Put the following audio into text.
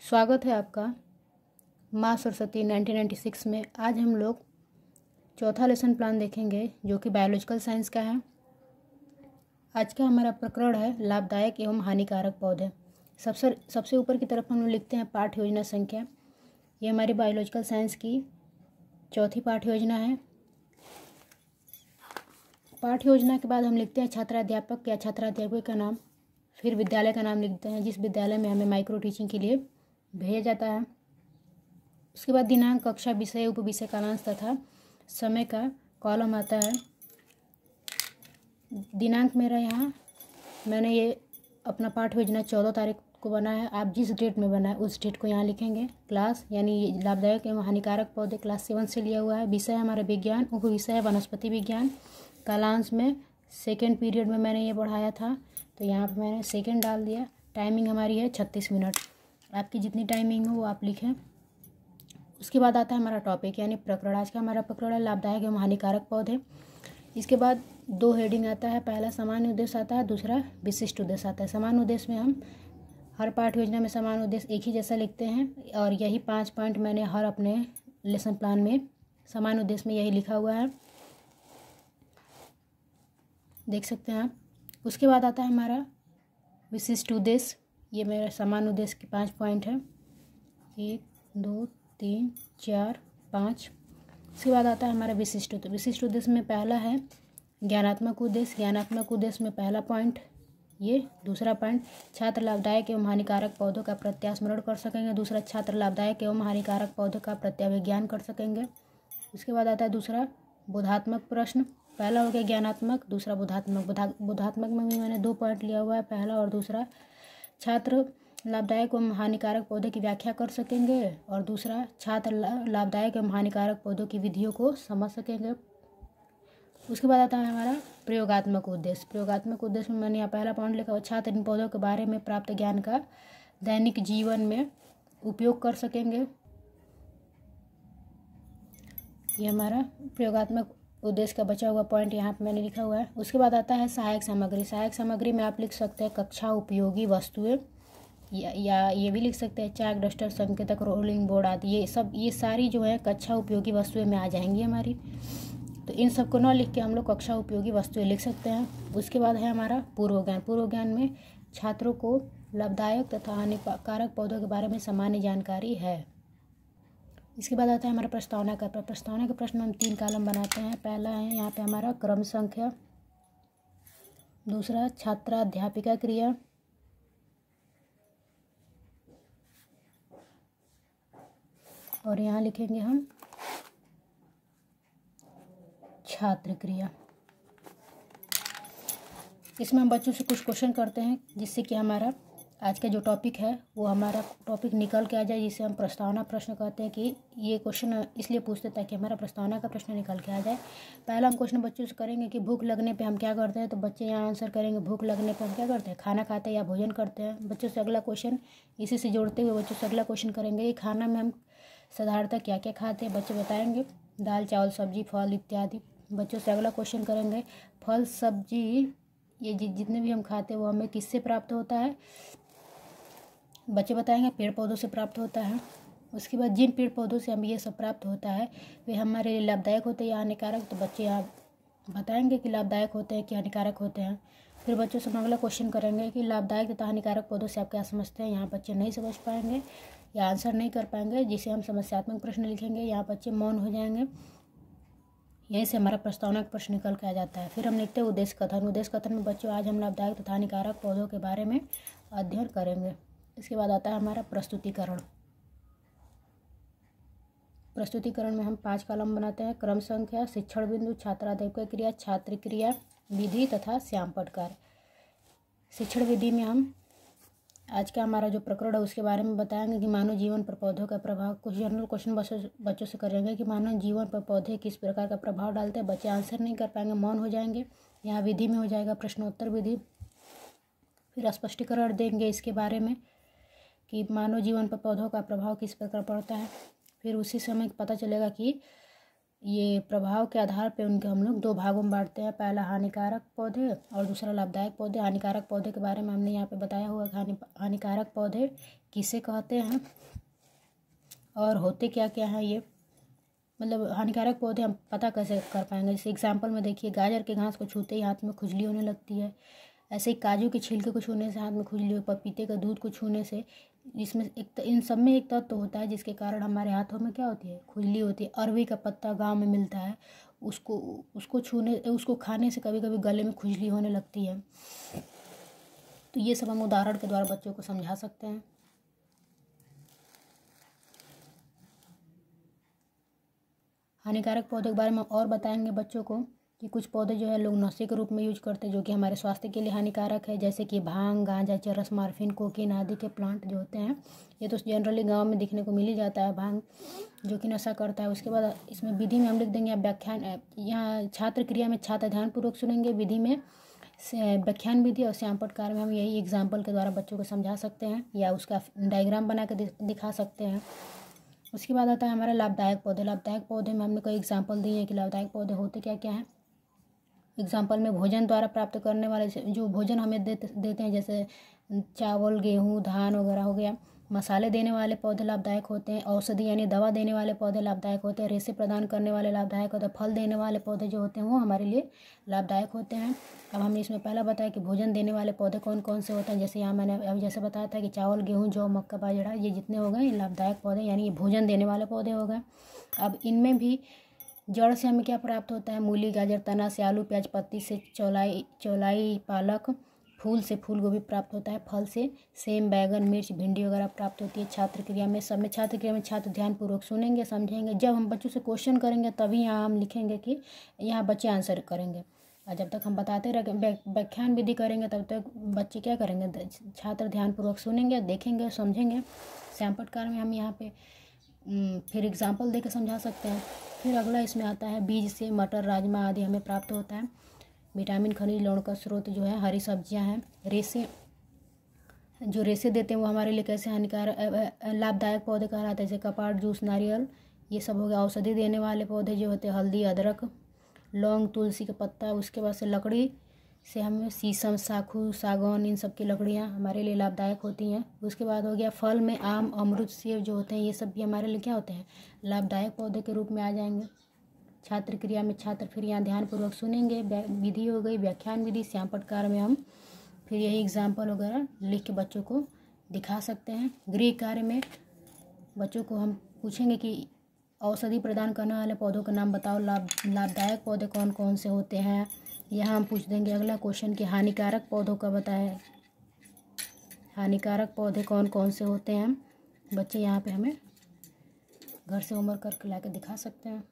स्वागत है आपका माँ सरस्वती 1996 में। आज हम लोग चौथा लेसन प्लान देखेंगे जो कि बायोलॉजिकल साइंस का है। आज का हमारा प्रकरण है लाभदायक एवं हानिकारक पौधे। सबसे ऊपर की तरफ हम लोग लिखते हैं पाठ योजना संख्या। ये हमारी बायोलॉजिकल साइंस की चौथी पाठ योजना है। पाठ योजना के बाद हम लिखते हैं छात्राध्यापक या छात्राध्यापक का नाम, फिर विद्यालय का नाम लिखते हैं जिस विद्यालय में हमें माइक्रो टीचिंग के लिए भेजा जाता है। उसके बाद दिनांक, कक्षा, विषय, उपविषय, कालांश तथा समय का कॉलम आता है। दिनांक मेरा यहाँ मैंने ये अपना पाठ योजना 14 तारीख को बनाया है। आप जिस डेट में बनाए उस डेट को यहाँ लिखेंगे। क्लास यानी लाभदायक एवं हानिकारक पौधे क्लास 7 से लिया हुआ है। विषय हमारा विज्ञान, उपविषय है वनस्पति विज्ञान। कालांश में सेकेंड पीरियड में मैंने ये पढ़ाया था तो यहाँ पर मैंने सेकेंड डाल दिया। टाइमिंग हमारी है 36 मिनट। आपकी जितनी टाइमिंग हो वो आप लिखें। उसके बाद आता है हमारा टॉपिक यानी प्रकरण। आज का हमारा प्रकरण है लाभदायक एवं हानिकारक पौधे। इसके बाद दो हेडिंग आता है, पहला सामान्य उद्देश्य आता है, दूसरा विशिष्ट उद्देश्य आता है। सामान्य उद्देश्य में हम हर पाठ योजना में सामान्य उद्देश्य एक ही जैसा लिखते हैं और यही 5 पॉइंट मैंने हर अपने लेसन प्लान में सामान्य उद्देश्य में यही लिखा हुआ है, देख सकते हैं आप। उसके बाद आता है हमारा विशिष्ट उद्देश्य। ये मेरा सामान्य उद्देश्य के 5 पॉइंट है, 1 2 3 4 5। उसके बाद आता है हमारा विशिष्ट उद्देश्य। विशिष्ट उद्देश्य में पहला है ज्ञानात्मक उद्देश्य। ज्ञानात्मक उद्देश्य में पहला पॉइंट, ये दूसरा पॉइंट छात्र लाभदायक एवं हानिकारक पौधों का प्रत्यास्मरण कर सकेंगे। दूसरा, छात्र लाभदायक एवं हानिकारक पौधों का प्रत्याविज्ञान कर सकेंगे। उसके बाद आता है दूसरा बोधात्मक प्रश्न। पहला हो गया ज्ञानात्मक, दूसरा बोधात्मक। बोधात्मक में भी मैंने 2 पॉइंट लिया हुआ है, पहला और दूसरा। छात्र लाभदायक एवं हानिकारक पौधे की व्याख्या कर सकेंगे और दूसरा छात्र लाभदायक एवं हानिकारक पौधों की विधियों को समझ सकेंगे। उसके बाद आता है हमारा प्रयोगात्मक उद्देश्य। प्रयोगात्मक उद्देश्य में मैंने यहाँ पहला पॉइंट लिखा हुआ, छात्र इन पौधों के बारे में प्राप्त ज्ञान का दैनिक जीवन में उपयोग कर सकेंगे। ये हमारा प्रयोगात्मक उद्देश्य का बचा हुआ पॉइंट यहाँ पे मैंने लिखा हुआ है। उसके बाद आता है सहायक सामग्री। सहायक सामग्री में आप लिख सकते हैं कक्षा उपयोगी वस्तुएं या ये भी लिख सकते हैं चाक, डस्टर, संकेतक, रोलिंग बोर्ड आदि। ये सारी जो है कक्षा उपयोगी वस्तुएं में आ जाएंगी हमारी। तो इन सब को न लिख के हम लोग कक्षा उपयोगी वस्तुएं लिख सकते हैं। उसके बाद है हमारा पूर्व ज्ञान। पूर्व ज्ञान में छात्रों को लाभदायक तथा हानिकारक पौधों के बारे में सामान्य जानकारी है। इसके बाद आता है हमारा प्रस्तावना का प्रश्न। प्रस्तावना के प्रश्न में हम 3 कॉलम बनाते हैं। पहला है यहाँ पे हमारा क्रम संख्या, दूसरा छात्राध्यापिका क्रिया, और यहाँ लिखेंगे हम छात्र क्रिया। इसमें हम बच्चों से कुछ क्वेश्चन करते हैं जिससे कि हमारा आज का जो टॉपिक है वो हमारा टॉपिक निकल के आ जाए, जिसे हम प्रस्तावना प्रश्न कहते हैं। कि ये क्वेश्चन इसलिए पूछते हैं ताकि हमारा प्रस्तावना का प्रश्न निकल के आ जाए। पहला हम क्वेश्चन बच्चों से करेंगे कि भूख लगने पे हम क्या करते हैं, तो बच्चे यहाँ आंसर करेंगे भूख लगने पे हम क्या करते हैं, खाना खाते हैं या भोजन करते हैं। बच्चों से अगला क्वेश्चन इसी से जोड़ते हुए बच्चों से अगला क्वेश्चन करेंगे कि खाना में हम साधारणतः क्या क्या खाते हैं, बच्चे बताएंगे दाल, चावल, सब्जी, फल इत्यादि। बच्चों से अगला क्वेश्चन करेंगे फल, सब्जी ये जितने भी हम खाते हैं वो हमें किससे प्राप्त होता है, बच्चे बताएंगे पेड़ पौधों से प्राप्त होता है। उसके बाद जिन पेड़ पौधों से हमें ये सब प्राप्त होता है वे हमारे लिए लाभदायक होते हैं या हानिकारक, तो बच्चे यहाँ बताएंगे कि लाभदायक होते हैं कि हानिकारक होते हैं। फिर बच्चों से हम अगला क्वेश्चन करेंगे कि लाभदायक तथा हानिकारक पौधों से आप क्या समझते हैं। यहाँ बच्चे नहीं समझ पाएंगे या आंसर नहीं कर पाएंगे, जिसे हम समस्यात्मक प्रश्न लिखेंगे। यहाँ बच्चे मौन हो जाएंगे। यहीं से हमारा प्रस्तावना का प्रश्न निकल के आ जाता है। फिर हम लिखते हैं उद्देश्य कथन। उद्देश्य कथन में बच्चों आज हम लाभदायक तथा हानिकारक पौधों के बारे में अध्ययन करेंगे। इसके बाद आता है हमारा प्रस्तुतिकरण। प्रस्तुतिकरण में हम 5 कॉलम बनाते हैं। क्रम संख्या, शिक्षण बिंदु, छात्राध्यापक क्रिया, छात्र क्रिया, विधि तथा श्यामपट्ट कार्य। शिक्षण विधि में हम आज का हमारा जो प्रकरण है उसके बारे में बताएंगे कि मानव जीवन पर पौधों का प्रभाव। कुछ जनरल क्वेश्चन बच्चों से करेंगे कि मानव जीवन पर पौधे किस प्रकार का प्रभाव डालते हैं। बच्चे आंसर नहीं कर पाएंगे, मौन हो जाएंगे। यहाँ विधि में हो जाएगा प्रश्नोत्तर विधि। फिर स्पष्टीकरण देंगे इसके बारे में कि मानव जीवन पर पौधों का प्रभाव किस प्रकार पड़ता है। फिर उसी समय पता चलेगा कि ये प्रभाव के आधार पे उनके हम लोग 2 भागों में बांटते हैं, पहला हानिकारक पौधे और दूसरा लाभदायक पौधे। हानिकारक पौधे के बारे में हमने यहाँ पे बताया हुआ कि हानिकारक पौधे किसे कहते हैं और होते क्या क्या हैं ये, मतलब हानिकारक पौधे हम पता कैसे कर पाएंगे। जैसे एग्जांपल में देखिए, गाजर के घास को छूते ही हाथ में खुजली होने लगती है। ऐसे ही काजू के छिलके को छूने से हाथ में खुजली हो, पपीते का दूध को छूने से, इसमें इन सब में एक तत्व होता है जिसके कारण हमारे हाथों में क्या होती है, खुजली होती है। अरवी का पत्ता गांव में मिलता है, उसको खाने से कभी कभी गले में खुजली होने लगती है। तो ये सब हम उदाहरण के द्वारा बच्चों को समझा सकते हैं। हानिकारक पौधों के बारे में और बताएंगे बच्चों को कि कुछ पौधे जो है लोग नशे के रूप में यूज करते हैं जो कि हमारे स्वास्थ्य के लिए हानिकारक है, जैसे कि भांग, गांजा, चरस, मार्फिन, कोकीन आदि के प्लांट जो होते हैं। ये तो जनरली गांव में दिखने को मिल ही जाता है, भांग जो कि नशा करता है। उसके बाद इसमें विधि में हम लिख देंगे व्याख्यान, यहाँ छात्र क्रिया में छात्र ध्यानपूर्वक सुनेंगे, विधि में व्याख्यान विधि और श्यामपट्ट कार्य में हम यही एग्जाम्पल के द्वारा बच्चों को समझा सकते हैं या उसका डायग्राम बना कर दिखा सकते हैं। उसके बाद आता है हमारा लाभदायक पौधे। लाभदायक पौधे में हमने कोई एग्जाम्पल दिए हैं कि लाभदायक पौधे होते क्या क्या हैं। एग्जाम्पल में भोजन द्वारा प्राप्त करने वाले जो भोजन हमें देते हैं, जैसे चावल, गेहूँ, धान वगैरह हो गया। मसाले देने वाले पौधे लाभदायक होते हैं। औषधि यानी दवा देने वाले पौधे लाभदायक होते हैं। रेशे प्रदान करने वाले लाभदायक होते हैं। फल देने वाले पौधे जो होते हैं वो हमारे लिए लाभदायक होते हैं। अब हमने इसमें पहला बताया कि भोजन देने वाले पौधे कौन कौन से होते हैं। जैसे यहाँ मैंने अभी जैसे बताया था कि चावल, गेहूँ, जौ, मक्का, बाजरा, ये जितने हो गए ये लाभदायक पौधे यानी ये भोजन देने वाले पौधे हो गए। अब इनमें भी जड़ से हमें क्या प्राप्त होता है, मूली, गाजर, तना से आलू, प्याज, पत्ती से चौलाई, पालक, फूल से फूल गोभी प्राप्त होता है। फल से सेम, बैगन, मिर्च, भिंडी वगैरह प्राप्त होती है। छात्र क्रिया में सब में छात्र क्रिया में छात्र ध्यानपूर्वक सुनेंगे, समझेंगे। जब हम बच्चों से क्वेश्चन करेंगे तभी यहाँ हम लिखेंगे कि यहाँ बच्चे आंसर करेंगे। और जब तक हम बताते रहेंगे, व्याख्यान विधि करेंगे, तब तक बच्चे क्या करेंगे, छात्र ध्यानपूर्वक सुनेंगे, देखेंगे, समझेंगे। श्यामपट्ट कार्य में हम यहाँ पे फिर एग्जाम्पल देकर समझा सकते हैं। फिर अगला इसमें आता है बीज से मटर, राजमा आदि हमें प्राप्त होता है। विटामिन, खनिज, लवण का स्रोत जो है हरी सब्जियां हैं। रेशे, जो रेशे देते हैं वो हमारे लिए कैसे हानिकारक लाभदायक पौधे कहलाते हैं, जैसे कपाट, जूस, नारियल, ये सब हो गया। औषधि देने वाले पौधे जो होते हैं हल्दी, अदरक, लौंग, तुलसी का पत्ता। उसके बाद से लकड़ी से हमें शीशम, साखू, सागौन, इन सब की लकड़ियाँ हमारे लिए लाभदायक होती हैं। उसके बाद हो गया फल में आम, अमरूद, सेब जो होते हैं ये सब भी हमारे लिए क्या होते हैं, लाभदायक पौधे के रूप में आ जाएंगे। छात्र क्रिया में छात्र फिर यहाँ ध्यानपूर्वक सुनेंगे। विधि हो गई व्याख्यान विधि। श्यामपट्ट कार्य में हम फिर यही एग्जाम्पल वगैरह लिख के बच्चों को दिखा सकते हैं। गृह कार्य में बच्चों को हम पूछेंगे कि औषधि प्रदान करने वाले पौधों का नाम बताओ, लाभदायक पौधे कौन कौन से होते हैं। यहाँ हम पूछ देंगे अगला क्वेश्चन कि हानिकारक पौधों का बताएं, हानिकारक पौधे कौन कौन से होते हैं। बच्चे यहाँ पे हमें घर से होमवर्क करके ला के दिखा सकते हैं।